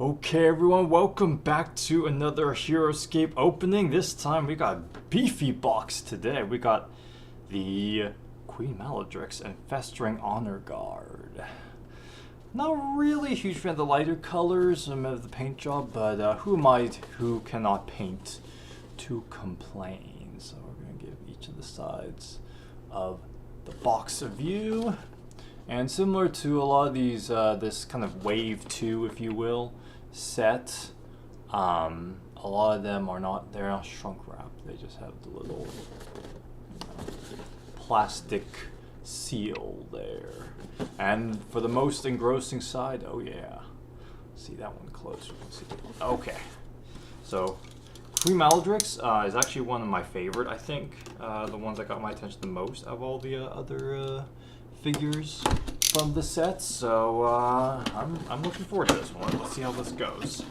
Okay everyone, welcome back to another Heroscape opening. This time we got a beefy box today. We got the Queen Maladrix and Festering Honor Guard. Not really a huge fan of the lighter colors of the paint job, but who am I who cannot paint to complain? So we're going to give each of the sides of the box a view. And similar to a lot of these, this kind of wave 2, if you will, set, a lot of them are not, they're not shrunk wrapped. They just have the little plastic seal there. And for the most engrossing side, oh yeah. See that one closer. Let's see. Okay. So, Queen Maladrix is actually one of my favorite, I think. The ones that got my attention the most of all the other figures from the set, so I'm looking forward to this one. Let's see how this goes.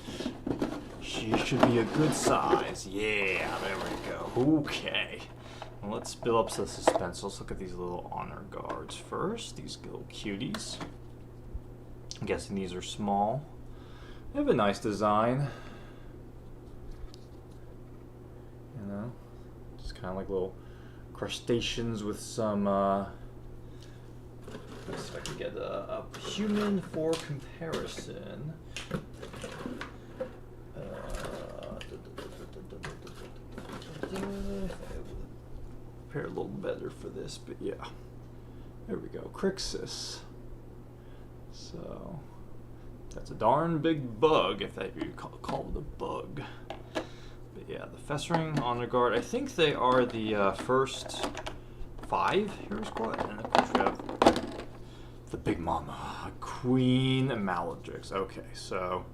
She should be a good size. Yeah, there we go. Okay. Well, let's build up some suspense. Let's look at these little honor guards first. These little cuties. I'm guessing these are small. They have a nice design. You know, just kind of like little crustaceans with some let's see if I can get a human for comparison. Prepare a little better for this, but yeah. There we go. Crixus. So, that's a darn big bug, if that you call it a bug. But yeah, the Festering Honor Guard, I think they are the first 5 Hero Squad, and of course we have the big mama, Queen Maladrix. Okay, so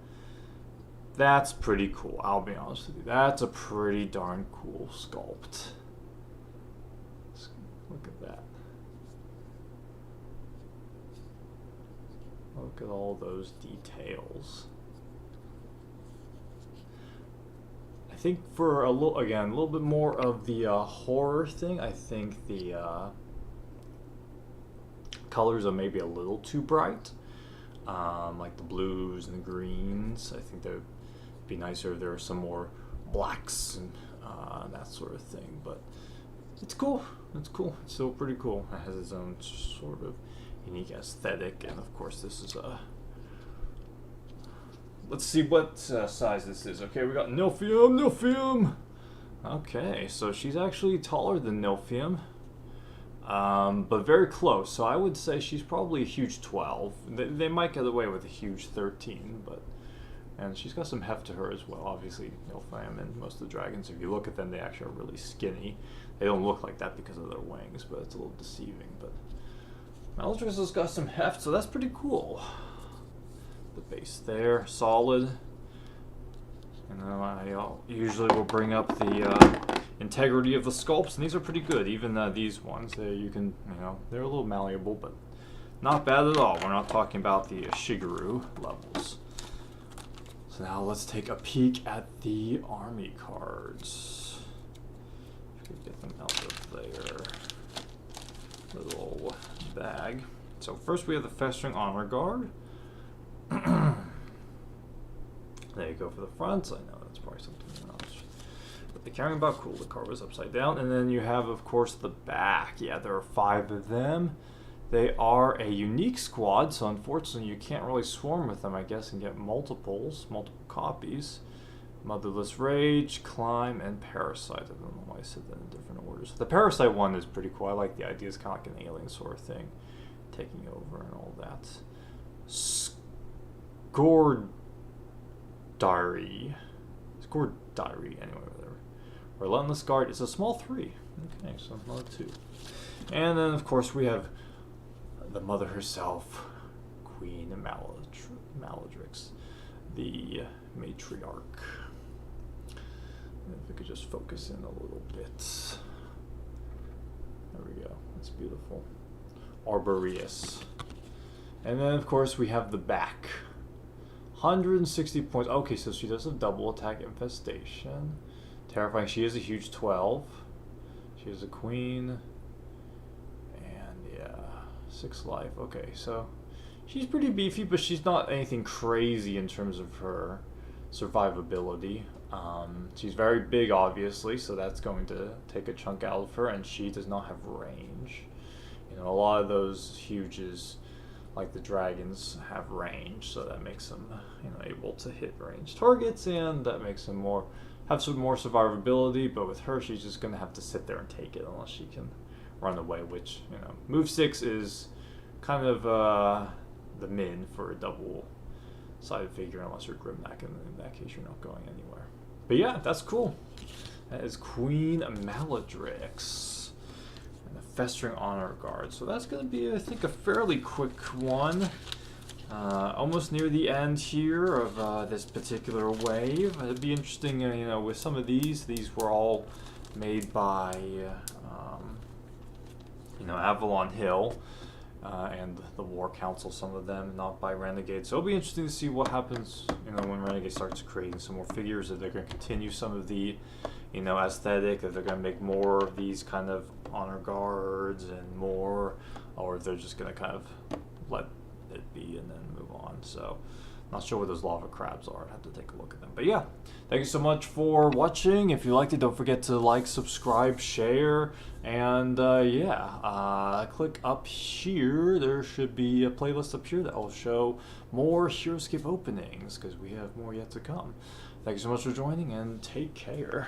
that's pretty cool. I'll be honest with you. That's a pretty darn cool sculpt. Look at that. Look at all those details. I think for a little bit more of the horror thing, I think the colors are maybe a little too bright, like the blues and the greens. I think that would be nicer if there were some more blacks and that sort of thing, but it's cool. It's cool. It's still pretty cool. It has its own sort of unique aesthetic, and of course this is a let's see what size this is. Okay, we got Nilfium. Okay, so she's actually taller than Nilfium. But very close, so I would say she's probably a huge 12. They might get away with a huge 13, and she's got some heft to her as well. Obviously, Nilfam and most of the dragons, if you look at them, they actually are really skinny. They don't look like that because of their wings, but it's a little deceiving. But Maladrix has got some heft, so that's pretty cool. The base there, solid. And then I usually will bring up the integrity of the sculpts, and these are pretty good. Even these ones, you can, they're a little malleable, but not bad at all. We're not talking about the Shigeru levels. So now let's take a peek at the army cards. If we get them out of their little bag. So first we have the Festering Honor Guard. There you go for the front. I know that's probably something else. But the carrying about, cool. The card was upside down. And then you have, of course, the back. Yeah, there are 5 of them. They are a unique squad, so unfortunately you can't really swarm with them, I guess, and get multiple copies. Motherless Rage, Climb, and Parasite. I don't know why I said that in different orders. The Parasite one is pretty cool. I like the idea. It's kind of like an alien sort of thing, taking over and all that. Score Diary, anyway, whatever. Relentless Guard is a small 3. Okay, so another 2. And then, of course, we have the mother herself, Queen Maladrix, the matriarch. And if we could just focus in a little bit. There we go. That's beautiful. Arboreus. And then, of course, we have the back. 160 points. Okay, so she does a double attack infestation. Terrifying. She is a huge 12. She is a queen. And yeah, 6 life. Okay, so she's pretty beefy, but she's not anything crazy in terms of her survivability. She's very big, obviously, so that's going to take a chunk out of her, and she does not have range. You know, a lot of those huges, like the dragons, have range, so that makes them, you know, able to hit range targets, and that makes them have some more survivability. But with her, she's just gonna have to sit there and take it unless she can run away, which, you know, move 6 is kind of the min for a double-sided figure, unless you're Grimnack, and in that case, you're not going anywhere. But yeah, that's cool. That is Queen Maladrix and the Festering Honor Guard. So that's going to be, I think, a fairly quick one. Almost near the end here of this particular wave. It'd be interesting, you know, with some of these were all made by, you know, Avalon Hill. And the War Council, some of them, not by Renegade. So it'll be interesting to see what happens, you know, when Renegade starts creating some more figures. If they're going to continue some of the, you know, aesthetic, if they're going to make more of these kind of honor guards and more, or if they're just going to kind of let it be and then move on. So not sure what those lava crabs are. I'd have to take a look at them. But yeah, thank you so much for watching. If you liked it, don't forget to like, subscribe, share, and yeah, click up here. There should be a playlist up here that will show more Heroscape openings, because we have more yet to come. Thank you so much for joining, and take care.